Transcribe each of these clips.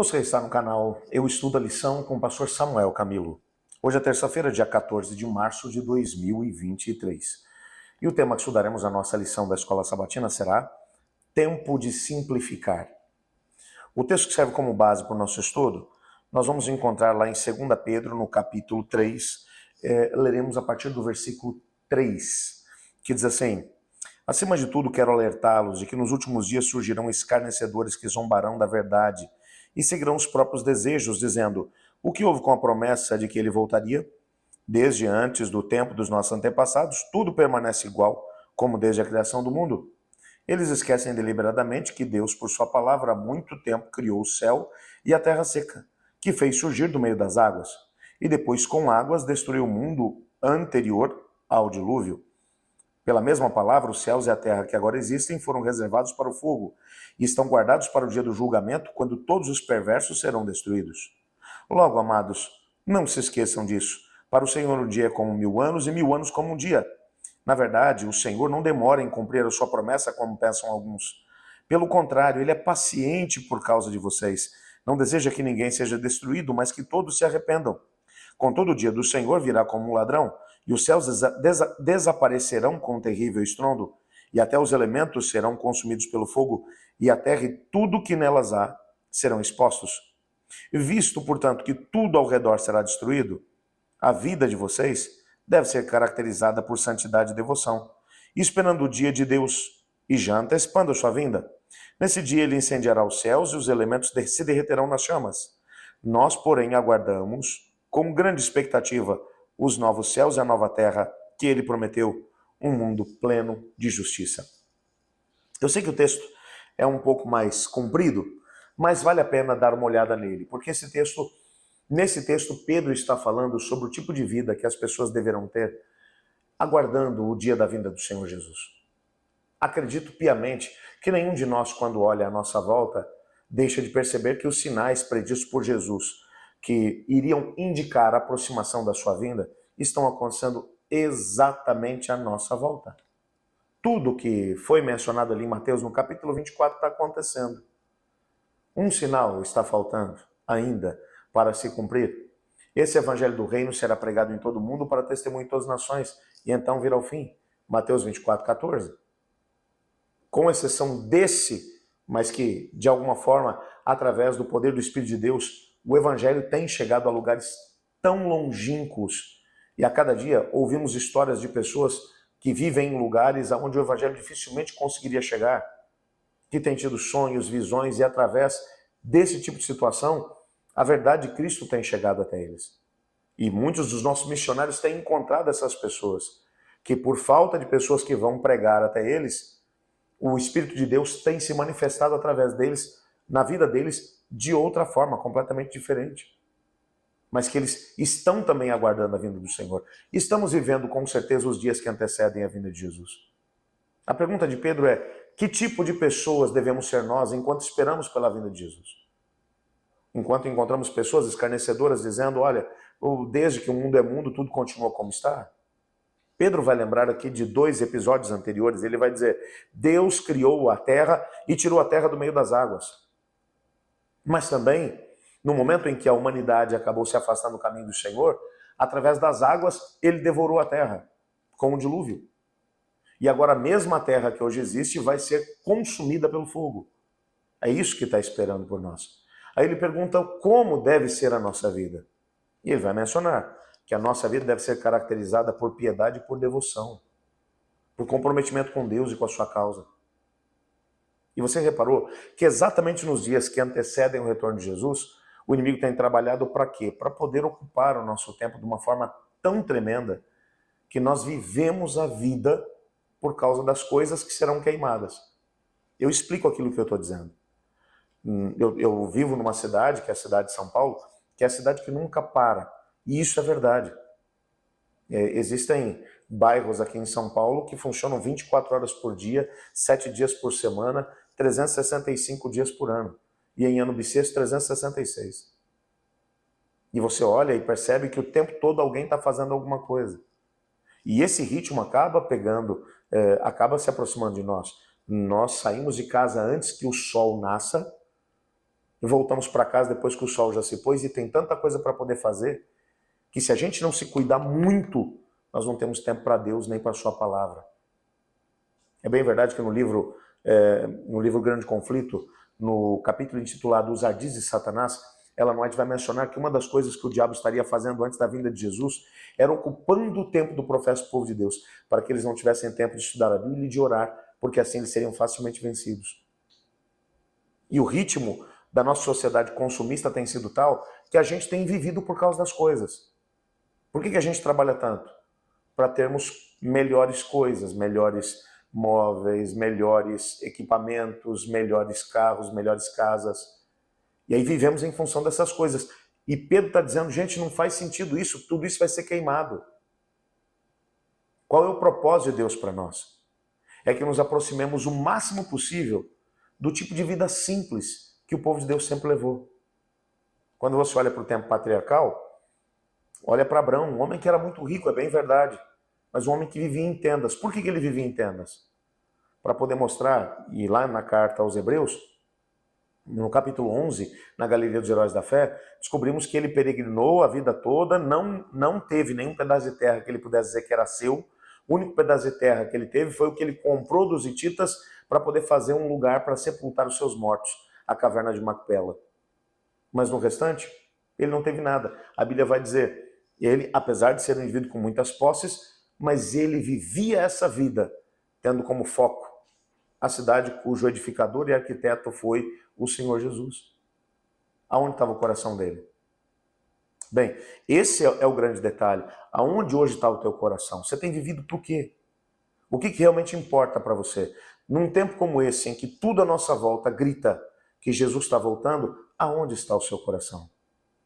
Você está no canal Eu Estudo a Lição com o pastor Samuel Camilo. Hoje é terça-feira, dia 14 de março de 2023. E o tema que estudaremos na nossa lição da Escola Sabatina será Tempo de Simplificar. O texto que serve como base para o nosso estudo, nós vamos encontrar lá em 2 Pedro, no capítulo 3, leremos a partir do versículo 3, que diz assim: acima de tudo, quero alertá-los de que nos últimos dias surgirão escarnecedores que zombarão da verdade e seguirão os próprios desejos, dizendo: o que houve com a promessa de que ele voltaria? Desde antes do tempo dos nossos antepassados, tudo permanece igual, como desde a criação do mundo. Eles esquecem deliberadamente que Deus, por sua palavra, há muito tempo criou o céu e a terra seca, que fez surgir do meio das águas, e depois com águas destruiu o mundo anterior ao dilúvio. Pela mesma palavra, os céus e a terra que agora existem foram reservados para o fogo e estão guardados para o dia do julgamento, quando todos os perversos serão destruídos. Logo, amados, não se esqueçam disso. Para o Senhor um dia é como 1000 anos e 1000 anos como um dia. Na verdade, o Senhor não demora em cumprir a sua promessa, como pensam alguns. Pelo contrário, Ele é paciente por causa de vocês. Não deseja que ninguém seja destruído, mas que todos se arrependam. Contudo, o dia do Senhor virá como um ladrão, e os céus desaparecerão com um terrível estrondo, e até os elementos serão consumidos pelo fogo, e a terra e tudo que nelas há serão expostos. Visto, portanto, que tudo ao redor será destruído, a vida de vocês deve ser caracterizada por santidade e devoção, esperando o dia de Deus e já antecipando a sua vinda. Nesse dia ele incendiará os céus e os elementos se derreterão nas chamas. Nós, porém, aguardamos com grande expectativa os novos céus e a nova terra que ele prometeu, um mundo pleno de justiça. Eu sei que o texto é um pouco mais comprido, mas vale a pena dar uma olhada nele, porque nesse texto Pedro está falando sobre o tipo de vida que as pessoas deverão ter aguardando o dia da vinda do Senhor Jesus. Acredito piamente que nenhum de nós, quando olha à nossa volta, deixa de perceber que os sinais preditos por Jesus, que iriam indicar a aproximação da sua vinda, estão acontecendo exatamente à nossa volta. Tudo que foi mencionado ali em Mateus, no capítulo 24, está acontecendo. Um sinal está faltando ainda para se cumprir. Esse evangelho do reino será pregado em todo o mundo para testemunho em todas as nações, e então virá o fim. Mateus 24, 14. Com exceção desse, mas que, de alguma forma, através do poder do Espírito de Deus, o evangelho tem chegado a lugares tão longínquos, e a cada dia ouvimos histórias de pessoas que vivem em lugares onde o evangelho dificilmente conseguiria chegar, que têm tido sonhos, visões, e através desse tipo de situação, a verdade de Cristo tem chegado até eles. E muitos dos nossos missionários têm encontrado essas pessoas, que por falta de pessoas que vão pregar até eles, o Espírito de Deus tem se manifestado através deles, na vida deles, de outra forma, completamente diferente. Mas que eles estão também aguardando a vinda do Senhor. Estamos vivendo, com certeza, os dias que antecedem a vinda de Jesus. A pergunta de Pedro é: que tipo de pessoas devemos ser nós enquanto esperamos pela vinda de Jesus? Enquanto encontramos pessoas escarnecedoras dizendo: olha, desde que o mundo é mundo, tudo continua como está? Pedro vai lembrar aqui de 2 episódios anteriores. Ele vai dizer: Deus criou a terra e tirou a terra do meio das águas. Mas também, no momento em que a humanidade acabou se afastando do caminho do Senhor, através das águas, ele devorou a terra, com o dilúvio. E agora a mesma terra que hoje existe vai ser consumida pelo fogo. É isso que está esperando por nós. Aí ele pergunta como deve ser a nossa vida. E ele vai mencionar que a nossa vida deve ser caracterizada por piedade e por devoção, por comprometimento com Deus e com a sua causa. E você reparou que exatamente nos dias que antecedem o retorno de Jesus, o inimigo tem trabalhado para quê? Para poder ocupar o nosso tempo de uma forma tão tremenda que nós vivemos a vida por causa das coisas que serão queimadas. Eu explico aquilo que eu estou dizendo. Eu vivo numa cidade, que é a cidade de São Paulo, que é a cidade que nunca para. E isso é verdade. Existem bairros aqui em São Paulo que funcionam 24 horas por dia, 7 dias por semana, 365 dias por ano. E em ano bissexto, 366. E você olha e percebe que o tempo todo alguém está fazendo alguma coisa. E esse ritmo acaba acaba se aproximando de nós. Nós saímos de casa antes que o sol nasça, e voltamos para casa depois que o sol já se pôs e tem tanta coisa para poder fazer, que se a gente não se cuidar muito, nós não temos tempo para Deus nem para a sua palavra. É bem verdade que no livro Grande Conflito, no capítulo intitulado Os Ardis de Satanás, Ellen White vai mencionar que uma das coisas que o diabo estaria fazendo antes da vinda de Jesus era ocupando o tempo do professo do povo de Deus, para que eles não tivessem tempo de estudar a Bíblia e de orar, porque assim eles seriam facilmente vencidos. E o ritmo da nossa sociedade consumista tem sido tal que a gente tem vivido por causa das coisas. Por que a gente trabalha tanto? Para termos melhores coisas, melhores móveis, melhores equipamentos, melhores carros, melhores casas. E aí vivemos em função dessas coisas. E Pedro está dizendo, gente, não faz sentido isso, tudo isso vai ser queimado. Qual é o propósito de Deus para nós? É que nos aproximemos o máximo possível do tipo de vida simples que o povo de Deus sempre levou. Quando você olha para o tempo patriarcal, olha para Abraão, um homem que era muito rico, é bem verdade, mas um homem que vivia em tendas. Por que ele vivia em tendas? Para poder mostrar, e lá na carta aos Hebreus, no capítulo 11, na Galeria dos Heróis da Fé, descobrimos que ele peregrinou a vida toda, não teve nenhum pedaço de terra que ele pudesse dizer que era seu. O único pedaço de terra que ele teve foi o que ele comprou dos hititas para poder fazer um lugar para sepultar os seus mortos, a caverna de Macpela. Mas no restante, ele não teve nada. A Bíblia vai dizer, ele, apesar de ser um indivíduo com muitas posses, mas ele vivia essa vida, tendo como foco a cidade cujo edificador e arquiteto foi o Senhor Jesus. Aonde estava o coração dele? Bem, esse é o grande detalhe. Aonde hoje está o teu coração? Você tem vivido por quê? O que realmente importa para você? Num tempo como esse, em que tudo à nossa volta grita que Jesus está voltando, aonde está o seu coração?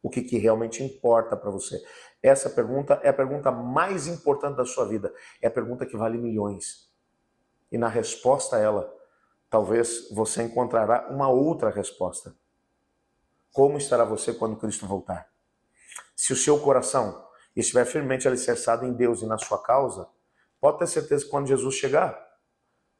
O que realmente importa para você? Essa pergunta é a pergunta mais importante da sua vida. É a pergunta que vale milhões. E na resposta a ela, talvez você encontrará uma outra resposta. Como estará você quando Cristo voltar? Se o seu coração estiver firmemente alicerçado em Deus e na sua causa, pode ter certeza que quando Jesus chegar,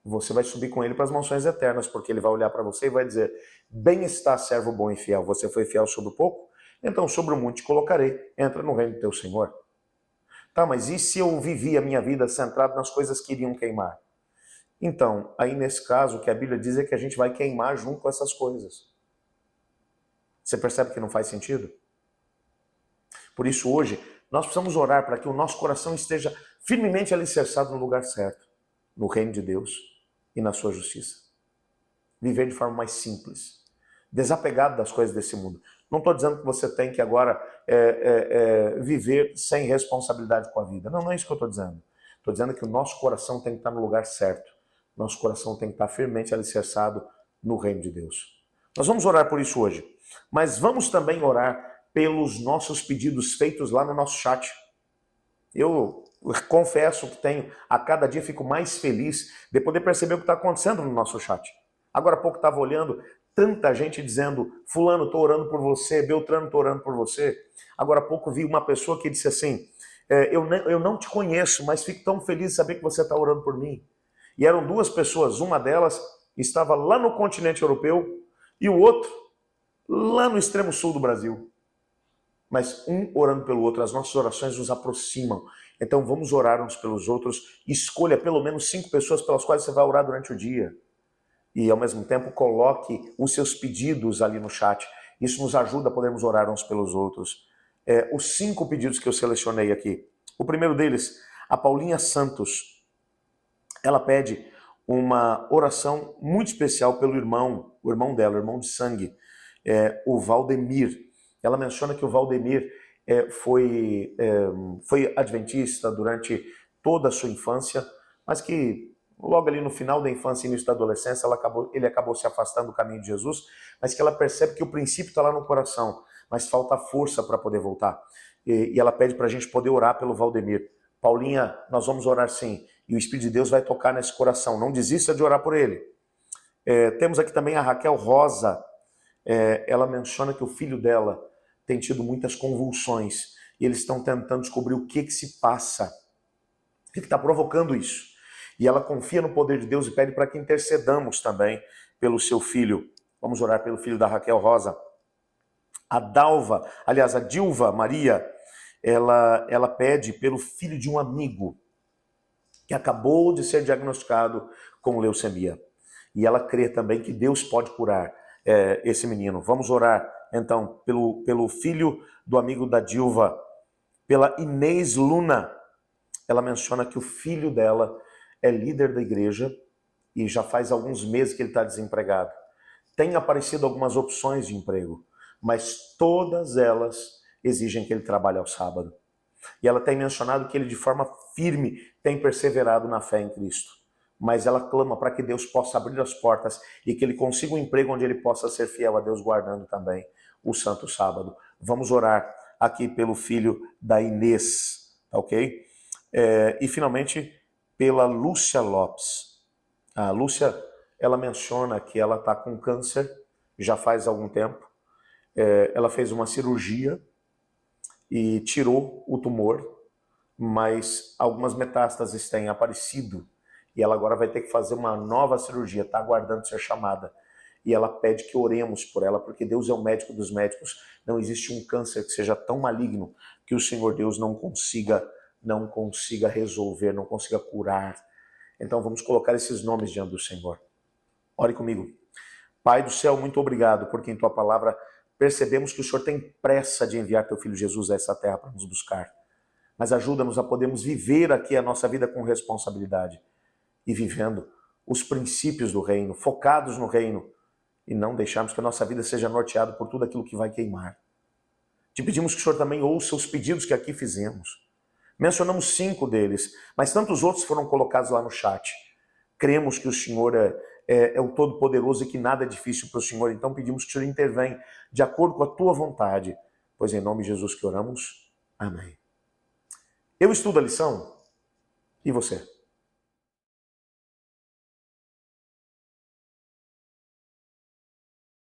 você vai subir com ele para as mansões eternas, porque ele vai olhar para você e vai dizer, bem está, servo bom e fiel, você foi fiel sobre o pouco? Então sobre o muito te colocarei, entra no reino do teu Senhor. Tá, mas e se eu vivi a minha vida centrado nas coisas que iriam queimar? Então, aí nesse caso, o que a Bíblia diz é que a gente vai queimar junto com essas coisas. Você percebe que não faz sentido? Por isso hoje, nós precisamos orar para que o nosso coração esteja firmemente alicerçado no lugar certo, no reino de Deus e na sua justiça. Viver de forma mais simples, desapegado das coisas desse mundo. Não estou dizendo que você tem que agora viver sem responsabilidade com a vida. Não é isso que eu estou dizendo. Estou dizendo que o nosso coração tem que estar no lugar certo. Nosso coração tem que estar firmemente alicerçado no reino de Deus. Nós vamos orar por isso hoje. Mas vamos também orar pelos nossos pedidos feitos lá no nosso chat. Eu confesso que a cada dia fico mais feliz de poder perceber o que está acontecendo no nosso chat. Agora há pouco estava olhando, tanta gente dizendo, fulano, estou orando por você, Beltrano, estou orando por você. Agora há pouco vi uma pessoa que disse assim, eu não te conheço, mas fico tão feliz de saber que você está orando por mim. E eram duas pessoas, uma delas estava lá no continente europeu e o outro lá no extremo sul do Brasil. Mas um orando pelo outro, as nossas orações nos aproximam. Então vamos orar uns pelos outros. Escolha pelo menos 5 pessoas pelas quais você vai orar durante o dia. E ao mesmo tempo coloque os seus pedidos ali no chat. Isso nos ajuda a podermos orar uns pelos outros. Os 5 pedidos que eu selecionei aqui. O primeiro deles, a Paulinha Santos. Ela pede uma oração muito especial pelo o irmão dela, o irmão de sangue, o Valdemir. Ela menciona que o Valdemir foi adventista durante toda a sua infância, mas que logo ali no final da infância e início da adolescência ele acabou se afastando do caminho de Jesus, mas que ela percebe que o princípio está lá no coração, mas falta força para poder voltar. E ela pede para a gente poder orar pelo Valdemir. Paulinha, nós vamos orar sim, e o Espírito de Deus vai tocar nesse coração, não desista de orar por ele. Temos aqui também a Raquel Rosa. Ela menciona que o filho dela tem tido muitas convulsões e eles estão tentando descobrir o que se passa, o que está provocando isso. E ela confia no poder de Deus e pede para que intercedamos também pelo seu filho, Vamos orar pelo filho da Raquel Rosa. A Dilva Maria, ela pede pelo filho de um amigo que acabou de ser diagnosticado com leucemia. E ela crê também que Deus pode curar esse menino. Vamos orar, então, pelo filho do amigo da Dilva, pela Inês Luna. Ela menciona que o filho dela é líder da igreja e já faz alguns meses que ele está desempregado. Tem aparecido algumas opções de emprego, mas todas elas exigem que ele trabalhe ao sábado. E ela tem mencionado que ele, de forma firme, tem perseverado na fé em Cristo. Mas ela clama para que Deus possa abrir as portas e que ele consiga um emprego onde ele possa ser fiel a Deus, guardando também o santo sábado. Vamos orar aqui pelo filho da Inês, tá ok? E finalmente pela Lúcia Lopes. A Lúcia, ela menciona que ela está com câncer já faz algum tempo. Ela fez uma cirurgia e tirou o tumor, mas algumas metástases têm aparecido e ela agora vai ter que fazer uma nova cirurgia, está aguardando ser chamada. E ela pede que oremos por ela, porque Deus é o médico dos médicos. Não existe um câncer que seja tão maligno que o Senhor Deus não consiga resolver, não consiga curar. Então vamos colocar esses nomes diante do Senhor. Ore comigo. Pai do céu, muito obrigado, porque em tua palavra percebemos que o Senhor tem pressa de enviar teu filho Jesus a essa terra para nos buscar. Mas ajuda-nos a podermos viver aqui a nossa vida com responsabilidade e vivendo os princípios do reino, focados no reino, e não deixarmos que a nossa vida seja norteada por tudo aquilo que vai queimar. Te pedimos que o Senhor também ouça os pedidos que aqui fizemos. Mencionamos 5 deles, mas tantos outros foram colocados lá no chat. Cremos que o Senhor é o Todo-Poderoso e que nada é difícil para o Senhor, então pedimos que o Senhor intervenha de acordo com a tua vontade, pois em nome de Jesus que oramos. Amém. Eu estudo a lição e você?